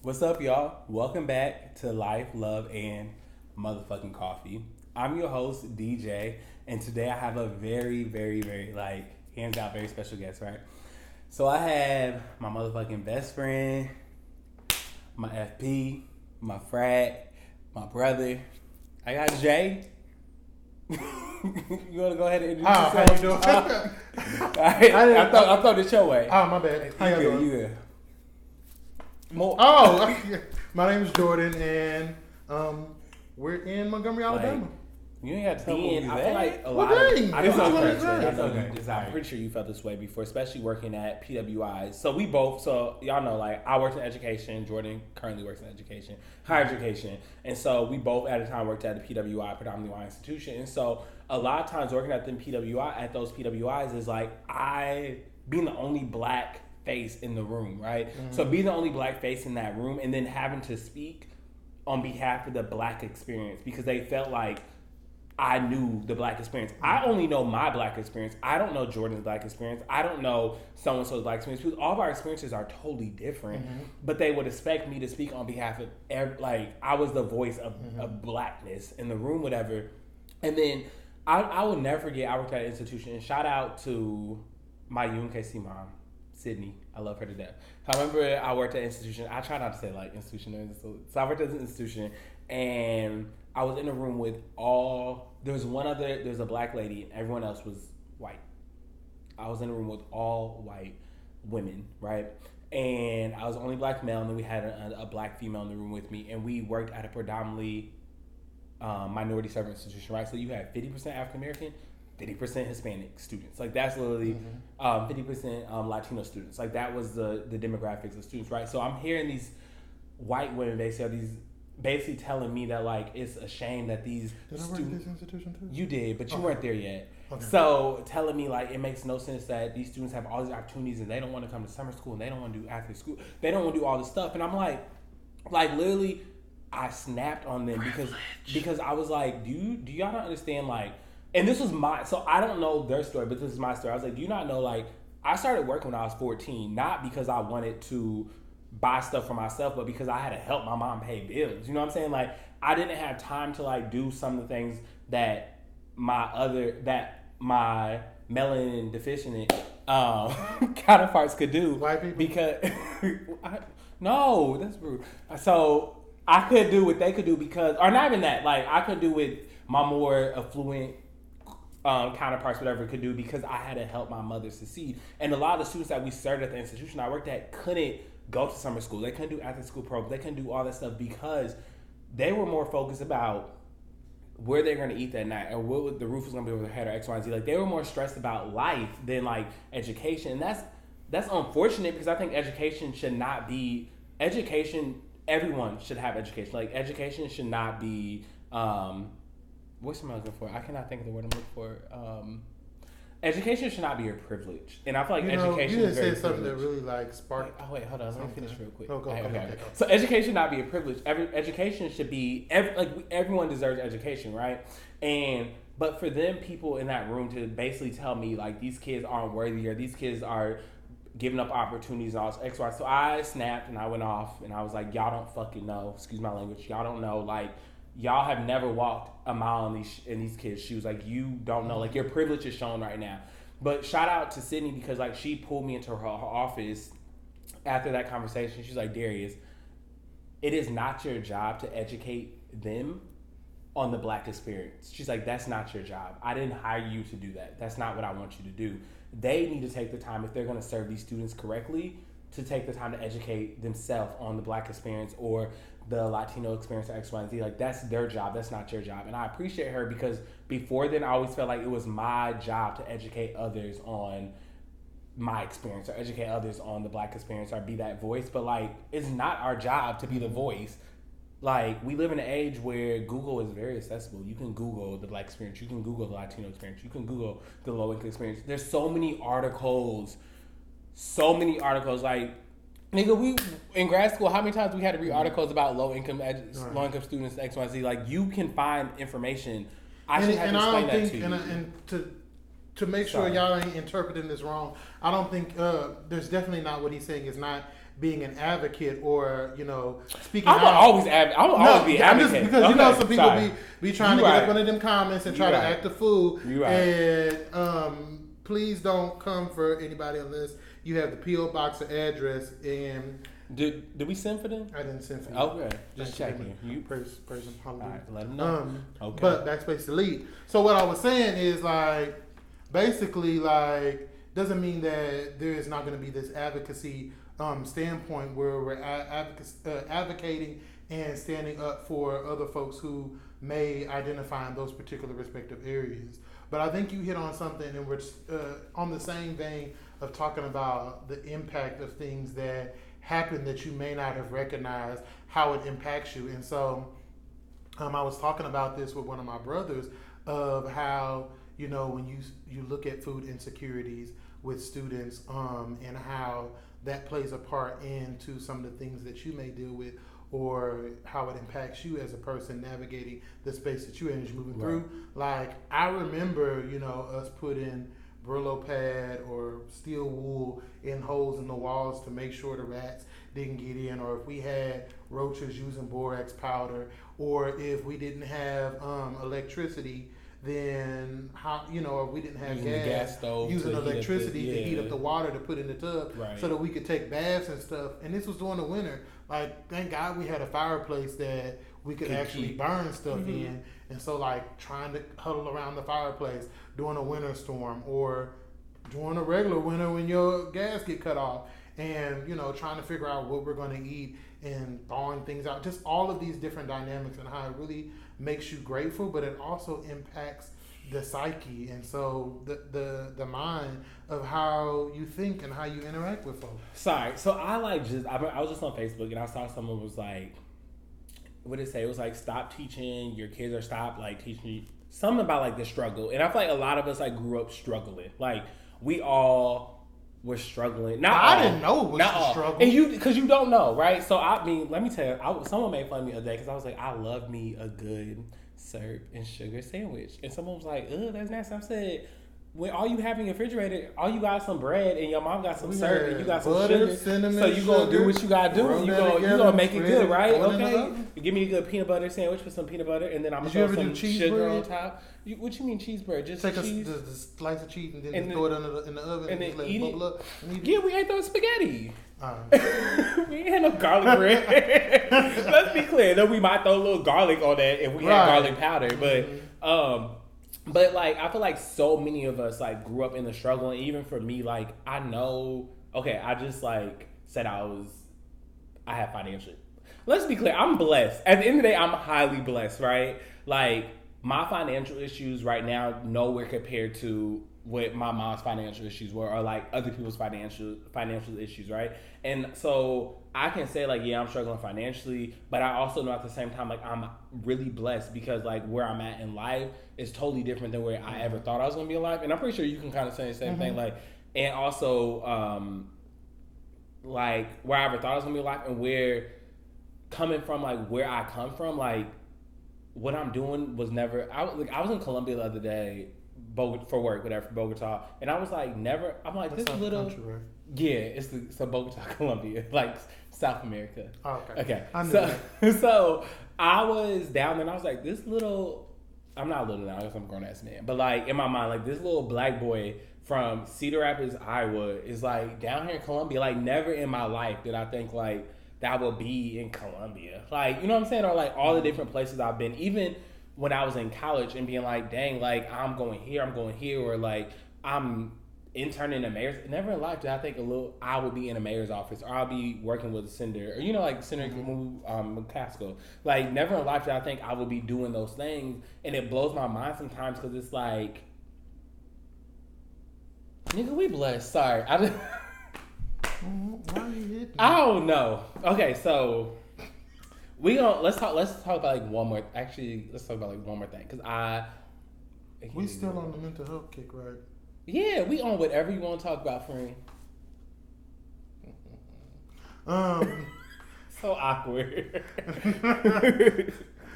What's up, y'all? Welcome back to Life, Love, and Motherfucking Coffee. I'm your host, DJ, and today I have a very, hands out, very special guest, right? So I have my motherfucking best friend, my FP, my frat, my brother. I got Jay. You want to go ahead and introduce yourself? How you doing? I thought it's your way. Oh, my bad. How you doing? You good. More. Oh, my name is Jordan, and we're in Montgomery, Alabama. You ain't got to tell me I feel like a lot Well, of dang. I It's know okay. it's okay. It's okay. I'm pretty sure you felt this way before, especially working at PWI. So y'all know, like, I worked in education. Jordan currently works in education, higher education, and so we both at the time worked at the PWI, predominantly white institution. And so a lot of times working at those PWIs is like I being the only black face in the room, right? Mm-hmm. So being the only black face in that room, and then having to speak on behalf of the black experience because they felt like I knew the black experience. I only know my black experience. I don't know Jordan's black experience. I don't know so-and-so's black experience. Because all of our experiences are totally different. Mm-hmm. But they would expect me to speak on behalf of, I was the voice of blackness in the room, whatever. And then I will never forget, I worked at an institution, and shout out to my UMKC mom, Sydney. I love her to death. I remember I worked at an institution. I try not to say institution. So I worked at an institution, and I was in a room with there's a black lady, and everyone else was white. I was in a room with all white women, right? And I was the only black male, and then we had a black female in the room with me, and we worked at a predominantly minority serving institution, right? So you had 50% African American, 50% Hispanic students. Like that's literally 50% Latino students. Like that was the demographics of students, right? So I'm hearing these white women basically telling me that like it's a shame that these Did I work at this institution too? You did, but you weren't there yet. Okay. So telling me like it makes no sense that these students have all these opportunities and they don't want to come to summer school and they don't want to do after school. They don't want to do all this stuff. And I'm like literally I snapped on them because I was like, do y'all not understand like, and this was so I don't know their story, but this is my story. I was like, do you not know like I started working when I was 14, not because I wanted to buy stuff for myself, but because I had to help my mom pay bills. You know what I'm saying? Like I didn't have time to like do some of the things that my melanin deficient counterparts could do. White people? Because no, that's rude. So I could do what they could do or not even that. Like I could do what my more affluent counterparts, whatever, could do because I had to help my mother succeed. And a lot of the students that we served at the institution I worked at couldn't go to summer school. They couldn't do after school programs. They couldn't do all that stuff because they were more focused about where they're going to eat that night or what the roof was going to be over their head or X, Y, and Z. Like they were more stressed about life than like education. And that's unfortunate because I think education should not be education. Everyone should have education. Like education should not be what's the word I'm looking for? I cannot think of the word I'm looking for. Education should not be a privilege, and I feel like education. You is just very said something that privileged. really like sparked. Wait, hold on. Let me finish real quick. Okay. So education should not be a privilege. Education should be everyone deserves education, right? But for them, people in that room to basically tell me like these kids aren't worthy or these kids are giving up opportunities and all this X, Y. So I snapped and I went off and I was like, y'all don't fucking know. Excuse my language. Y'all don't know. Like y'all have never walked a mile in these kids' shoes. Like you don't know. Like your privilege is shown right now. But shout out to Sydney because like she pulled me into her office after that conversation. She's like, Darius, it is not your job to educate them on the black experience. She's like, that's not your job. I didn't hire you to do that. That's not what I want you to do. They need to take the time, if they're going to serve these students correctly, to take the time to educate themselves on the black experience or the Latino experience or X, Y, and Z. Like that's their job. That's not your job. And I appreciate her because before then I always felt like it was my job to educate others on my experience or educate others on the black experience or be that voice. But like it's not our job to be the voice. Like we live in an age where Google is very accessible. You can Google the black experience. You can Google the Latino experience. You can Google the low income experience. There's so many articles. Like nigga, we in grad school, how many times we had to read articles about low income students, X, Y, Z? Like you can find information. I should have to explain that to you. And to make sure y'all ain't interpreting this wrong, I don't think there's definitely not what he's saying is not being an advocate or, you know, speaking I'm out. always be advocate. I'm just because you know some people sorry. be trying You to right. get up under them comments and try to act a fool. You right. And please don't come for anybody unless you have the P.O. box or address. And did we send for them? I didn't send for you. Okay, just checking. You praise and All hallelujah. right, let them know. Okay. But backspace delete. So what I was saying is like, basically like, doesn't mean that there is not going to be this advocacy standpoint where we're advocating and standing up for other folks who may identify in those particular respective areas. But I think you hit on something in which, on the same vein of talking about the impact of things that happen that you may not have recognized, how it impacts you. And so I was talking about this with one of my brothers of how, you know, when you look at food insecurities with students and how that plays a part into some of the things that you may deal with or how it impacts you as a person navigating the space that you're in as you're moving through. Like, I remember, you know, us putting Brillo pad or steel wool in holes in the walls to make sure the rats didn't get in, or if we had roaches using borax powder, or if we didn't have electricity, then how, you know, or we didn't have using gas stove using electricity to heat up the water to put in the tub so that we could take baths and stuff. And this was during the winter. Like, thank God we had a fireplace that we could actually burn stuff in. And so, like, trying to huddle around the fireplace during a winter storm or during a regular winter when your gas get cut off, and, you know, trying to figure out what we're going to eat and thawing things out. Just all of these different dynamics and how it really makes you grateful, but it also impacts the psyche and so the mind of how you think and how you interact with folks. Sorry, so I was just on Facebook and I saw someone was like, what did it say? It was like, stop teaching your kids, or stop like teaching something about like the struggle. And I feel like a lot of us like grew up struggling. Like, we all were struggling. I didn't know it was a struggle. And because you don't know, right? So I mean, let me tell you, someone made fun of me the other day because I was like, I love me a good syrup and sugar sandwich, and someone was like, "Ugh, that's nasty." I said, "When all you have in your refrigerator, all you got some bread, and your mom got some syrup, and you got some butter, sugar. cinnamon, so you gonna do what you gotta do. You gonna make it good, right? Okay. Give me a good peanut butter sandwich with some peanut butter, and then I'm gonna throw some sugar on top. What you mean cheese bread? Just take cheese? a slice of cheese and then throw it in the oven and then let it bubble up. Yeah, we ate those spaghetti. We ain't had no garlic bread. Let's be clear. Though we might throw a little garlic on that if we had garlic powder, but like, I feel like so many of us like grew up in the struggle, and even for me, like, I know. Okay, I just like said I have financial. Let's be clear. I'm blessed. At the end of the day, I'm highly blessed, right? Like, my financial issues right now nowhere compared to what my mom's financial issues were, or like other people's financial issues, right? And so I can say like, yeah, I'm struggling financially, but I also know at the same time, like, I'm really blessed because like where I'm at in life is totally different than where I ever thought I was gonna be in life. And I'm pretty sure you can kind of say the same thing, like, and also like where I ever thought I was gonna be in life, and where coming from, like where I come from, like what I'm doing was never. I was in Colombia the other day. For work, whatever, Bogota, and I was like, never. I'm like, that's this little, country, right? Yeah, it's Bogota, Colombia, like South America. Oh, okay. So I was down there, and I was like, this little. I'm not little now, I guess I'm a grown ass man, but like in my mind, like this little black boy from Cedar Rapids, Iowa, is like down here in Colombia. Like, never in my life did I think like that would be in Colombia. Like, you know what I'm saying, or like all the different places I've been, even when I was in college, and being like, dang, like I'm going here, or like I'm interning in a mayor's. Never in life did I think I would be in a mayor's office, or I'll be working with a senator, or, you know, like Senator McCaskill. Like, never in life did I think I would be doing those things, and it blows my mind sometimes because it's like, nigga, we blessed. Sorry, Why are you hitting me? I don't know. Okay, so. Let's talk about like one more. Actually, let's talk about like one more thing, because we still on the mental health kick, right? Yeah, we on whatever you want to talk about, friend. So awkward.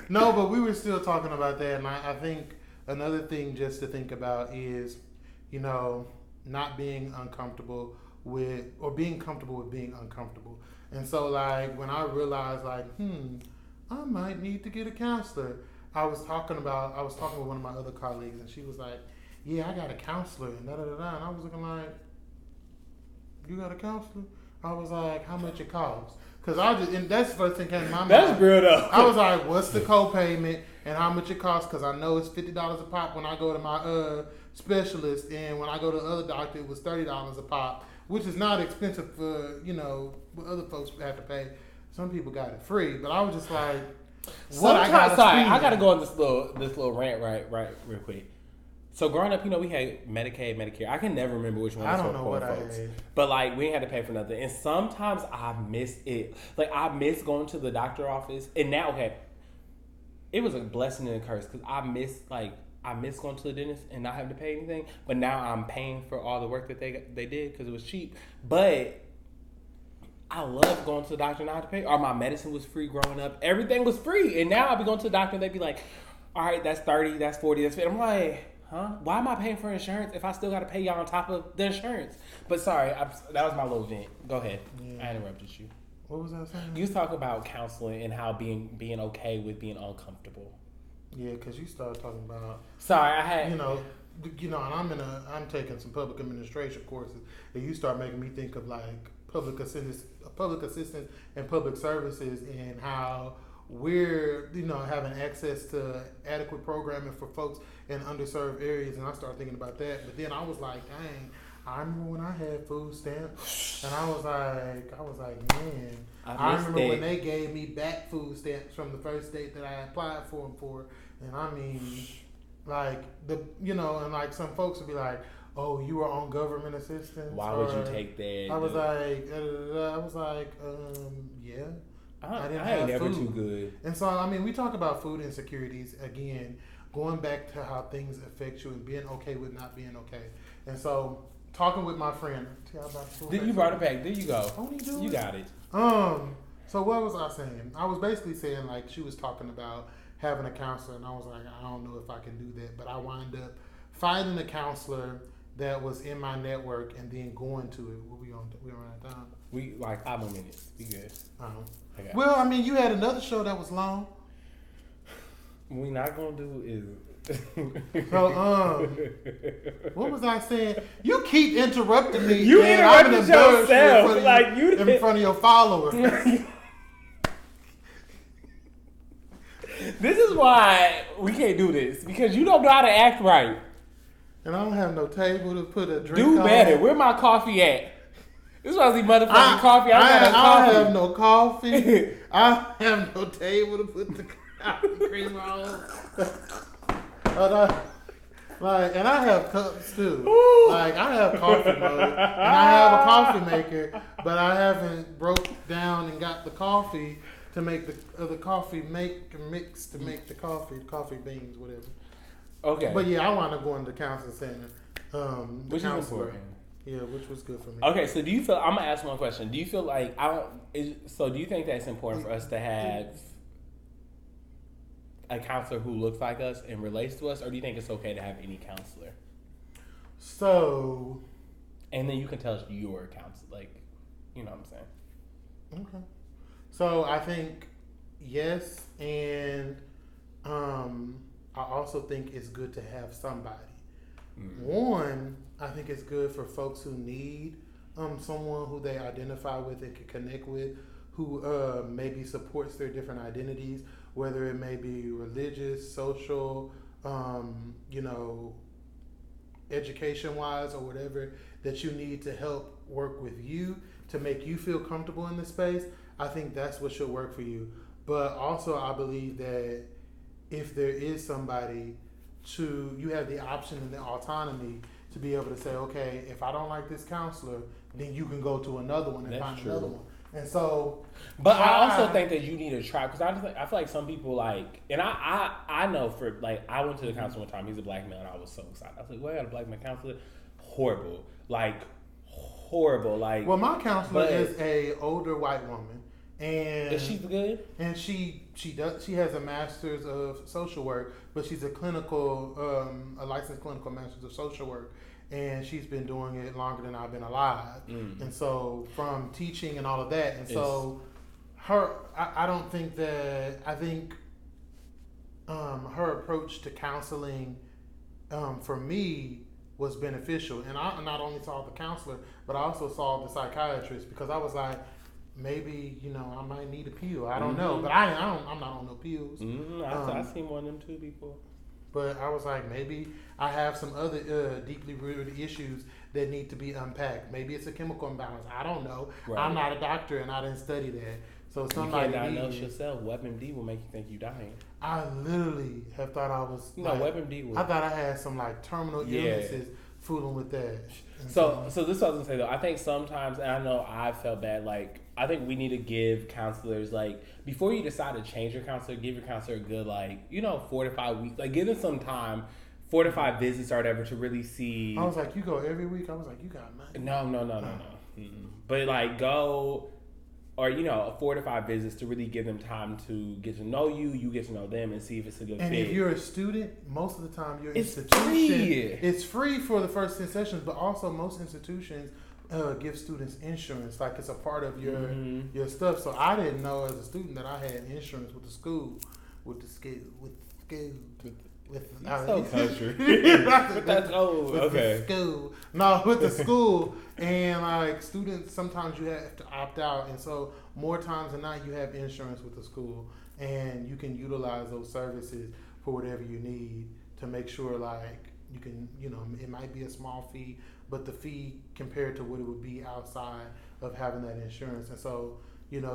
No, but we were still talking about that, and I think another thing just to think about is, you know, not being uncomfortable with, or being comfortable with being uncomfortable. And so, like, when I realized, like, I might need to get a counselor, I was talking with one of my other colleagues, and she was like, yeah, I got a counselor, and da-da-da-da. And I was looking like, you got a counselor? I was like, how much it costs? And that's the first thing came to my mind. That's real though. I was like, what's the co-payment and how much it costs? Because I know it's $50 a pop when I go to my specialist, and when I go to the other doctor, it was $30 a pop, which is not expensive for, what other folks have to pay. Some people got it free, but I was just like, I gotta go on this little rant right real quick. So growing up, we had Medicaid, Medicare. I can never remember which one. I don't know what folks. I had. But like, we had to pay for nothing, and sometimes I miss it. Like, I miss going to the doctor office, and now it was a blessing and a curse because I miss going to the dentist and not having to pay anything. But now I'm paying for all the work that they did because it was cheap. But I love going to the doctor and not have to pay. Or my medicine was free growing up. Everything was free, and now I'll be going to the doctor and they'd be like, "All right, that's 30, that's 40, that's 50." I'm like, huh? Why am I paying for insurance if I still got to pay y'all on top of the insurance? But sorry, that was my little vent. Go ahead. Yeah. I interrupted you. What was I saying? You was talking about counseling and how being okay with being uncomfortable. Yeah, because you started talking about. Sorry, I had. And I'm taking some public administration courses, and you start making me think of like public assistance and public services, and how we're having access to adequate programming for folks in underserved areas, and I started thinking about that. But then I was like, dang, I remember when I had food stamps, and I was like, man, I remember when they gave me back food stamps from the first date that I applied for them for, and I mean, like and like some folks would be like, oh, you were on government assistance. Why would you take that? I was like, yeah. I ain't never too good. And so, I mean, we talk about food insecurities again, going back to how things affect you and being okay with not being okay. And so, talking with my friend, Then you brought it back. There you go. You got it. So what was I saying? I was basically saying, like, she was talking about having a counselor, and I was like, I don't know if I can do that. But I wound up finding a counselor that was in my network and then going to it. We on out of time. We like 5 more minutes. We good. Okay. Well, I mean, you had another show that was long. What we not gonna do is. So, what was I saying? You keep interrupting me. You interrupted yourself, in front of your followers. This is why we can't do this, because you don't know how to act right. And I don't have no table to put a drink on. Do better. Where my coffee at? This was the motherfucking coffee. I have no coffee. I have no table to put the cream on. And I have cups too. Ooh. Like, I have coffee mug, and I have a coffee maker, but I haven't broke down and got the coffee to make the coffee mix to make the coffee beans, whatever. Okay. But yeah, I want to go into the counseling center. Which is important. Yeah, which was good for me. Okay, so do you feel? I'm gonna ask one question. Do you feel like do you think that's important for us to have a counselor who looks like us and relates to us, or do you think it's okay to have any counselor? So, and then you can tell us your counselor, like, you know what I'm saying? Okay. So I think yes, and I also think it's good to have somebody. Mm-hmm. One, I think it's good for folks who need someone who they identify with and can connect with, who maybe supports their different identities, whether it may be religious, social, education-wise, or whatever that you need to help work with you to make you feel comfortable in the space. I think that's what should work for you. But also, I believe that if there is somebody you have the option and the autonomy to be able to say, okay, if I don't like this counselor, then you can go to another one and find another one. And so, but I also think that you need to try, because I feel like some people like, and I know for like, I went to the counselor one time. He's a black man, and I was so excited. I was like, well, I got a black man counselor. Horrible. Well, my counselor is a older white woman, and is she good? And she has a master's of social work, but she's a licensed clinical master's of social work. and she's been doing it longer than I've been alive. And so from teaching and all of that, and so I don't think that, I think her approach to counseling for me was beneficial. And I not only saw the counselor, but I also saw the psychiatrist, because I was like, maybe, I might need a pill. I don't know, but I'm not on no pills. I've seen one of them too before. But I was like, maybe I have some other deeply rooted issues that need to be unpacked. Maybe it's a chemical imbalance. I don't know. Right. I'm not a doctor and I didn't study that. So somebody you can't diagnose yourself. WebMD will make you think you're dying. I literally have thought I was. WebMD will. I thought I had some terminal illnesses fooling with that. So this is what I was gonna say though. I think sometimes, and I know I felt bad. I think we need to give counselors before you decide to change your counselor, give your counselor a good 4 to 5 weeks. Give them some time, 4 to 5 visits or whatever to really see. I was like, you go every week. I was like, you got money. No. But go. Or 4 to 5 visits to really give them time to get to know you. You get to know them and see if it's a good fit. And if you're a student, most of the time your institution, free. It's free for the first 10 sessions, but also most institutions give students insurance, it's a part of your stuff. So I didn't know as a student that I had insurance with the school, so country. Okay. School. No, with the school. And students, sometimes you have to opt out. And so more times than not, you have insurance with the school. And you can utilize those services for whatever you need to make sure you can, it might be a small fee, but the fee compared to what it would be outside of having that insurance. And so,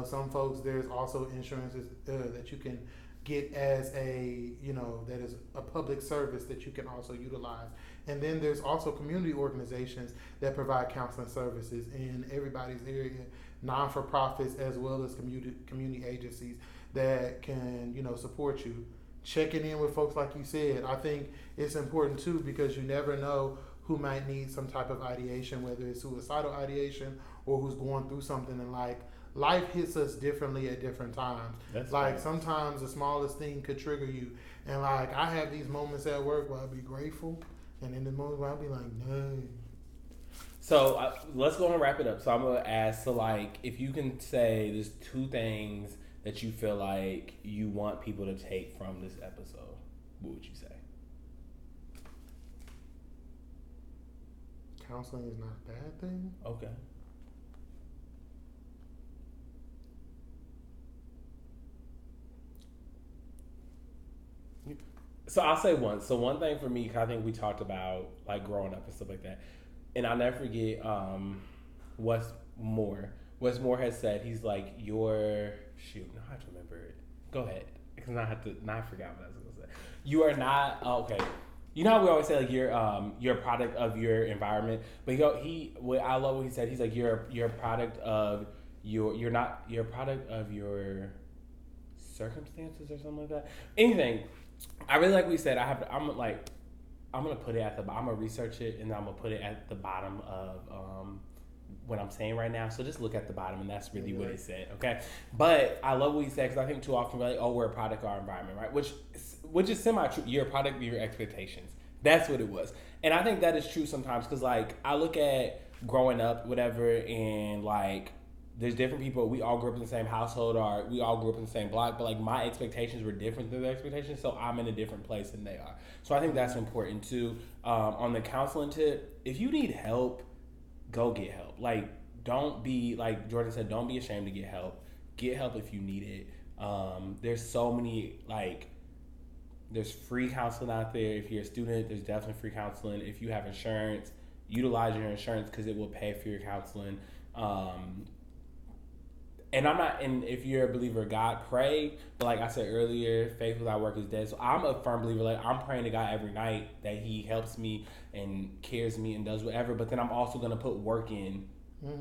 some folks, there's also insurances that you can get as that is a public service that you can also utilize. And then there's also community organizations that provide counseling services in everybody's area, non-for-profits as well as community agencies that can, support you. Checking in with folks, like you said, I think it's important too, because you never know who might need some type of ideation, whether it's suicidal ideation or who's going through something, and life hits us differently at different times. That's sometimes the smallest thing could trigger you. And I have these moments at work where I'll be grateful, and in the moments where I'll be like, no. So let's go and wrap it up. So I'm going to ask, if you can say there's 2 things that you feel like you want people to take from this episode, what would you say? Counseling is not a bad thing. Okay. So I'll say one. So one thing for me, 'cause I think we talked about growing up and stuff like that, and I'll never forget Wes Moore. Wes Moore has said, he's shoot, no, I have to remember it. Go ahead, because I forgot what I was going to say. You are not okay. You know how we always say you're a product of your environment, but I love what he said. He's you're a product of you're not a product of your circumstances or something like that. Anything. I really like what he said. I'm gonna put it at the bottom. I'm gonna research it and I'm gonna put it at the bottom of what I'm saying right now. So just look at the bottom, and that's really what he said. Okay, but I love what he said, because I think too often we're we're a product of our environment, right? Which is semi-true. You're a product of your expectations. That's what it was, and I think that is true sometimes, because I look at growing up, whatever, and there's different people. We all grew up in the same household, or we all grew up in the same block, but my expectations were different than their expectations, so I'm in a different place than they are. So I think that's important too. On the counseling tip, if you need help, go get help. Don't be, like Jordan said, don't be ashamed to get help. Get help if you need it. There's so many, there's free counseling out there. If you're a student, there's definitely free counseling. If you have insurance, utilize your insurance, because it will pay for your counseling. And if you're a believer of God, pray. But like I said earlier, faith without work is dead. So I'm a firm believer. I'm praying to God every night that He helps me and cares me and does whatever. But then I'm also going to put work in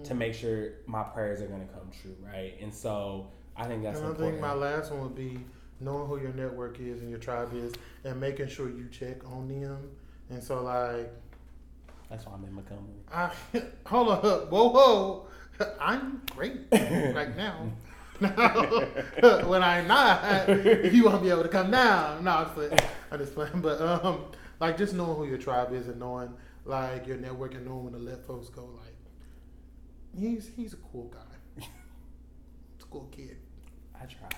to make sure my prayers are going to come true, right? And so I think that's important. I think my last one would be knowing who your network is and your tribe is, and making sure you check on them. And so that's why I'm in Montgomery. Hold up, whoa. I'm great right now. When I'm not, you won't be able to come down. No, I'm just playing. But just knowing who your tribe is and knowing like your networking knowing when to let folks go. Like he's a cool guy. He's a cool kid. I tried.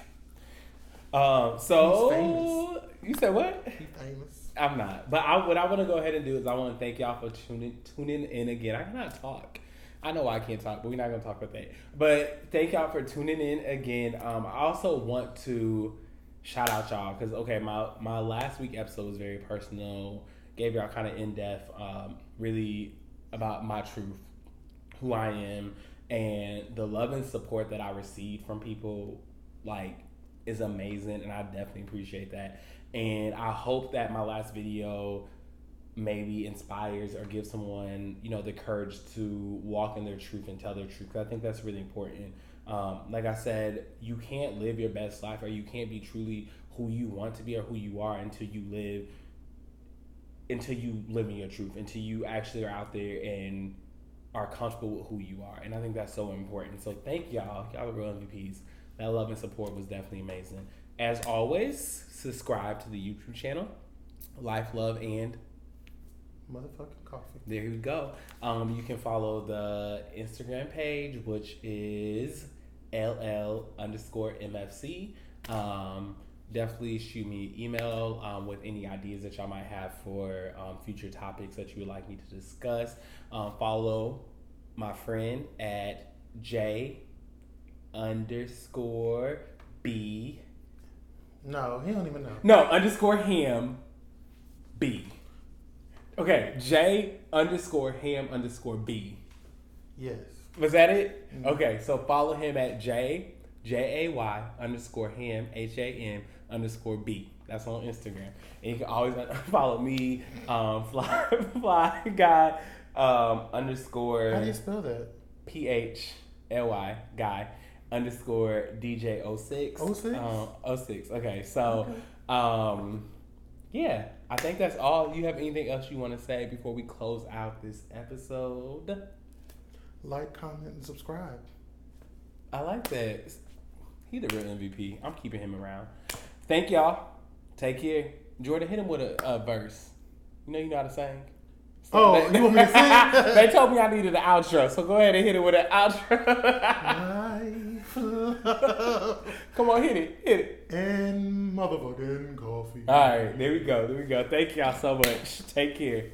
So He's famous. You said what? He's famous. I'm not. But what I want to go ahead and do is I want to thank y'all for tuning in again. I cannot talk. I know I can't talk, but we're not going to talk about that. But thank y'all for tuning in again. I also want to shout out y'all because, okay, my last week episode was very personal. Gave y'all kind of in-depth, really about my truth, who I am, and the love and support that I received from people, like, is amazing, and I definitely appreciate that. And I hope that my last video maybe inspires or gives someone, the courage to walk in their truth and tell their truth. 'Cause I think that's really important. Like I said, you can't live your best life or you can't be truly who you want to be or who you are until you live in your truth, until you actually are out there and are comfortable with who you are. And I think that's so important. So thank y'all. Y'all are real MVPs. That love and support was definitely amazing. As always, subscribe to the YouTube channel, Life, Love, and Motherfucking coffee. there you go. You can follow the Instagram page, which is LL_MFC. Definitely shoot me an email with any ideas that y'all might have for future topics that you would like me to discuss. Follow my friend at J_B. No, he don't even know. No, _him B. Okay, J_ham_B. Yes. Was that it? Mm-hmm. Okay, so follow him at JAY_ham_B. That's on Instagram. And you can always follow me, fly guy underscore How do you spell that? PHLY guy underscore DJ06. 06? 06. Okay, so yeah, I think that's all. You have anything else you want to say before we close out this episode? Like, comment, and subscribe. I like that. He the real MVP. I'm keeping him around. Thank y'all. Take care. Jordan, hit him with a verse. You know how to sing? Oh, you want me to sing? They told me I needed an outro, so go ahead and hit it with an outro. Life, love, Come on, hit it. and motherfucking coffee. All right, there we go. Thank y'all so much. Take care.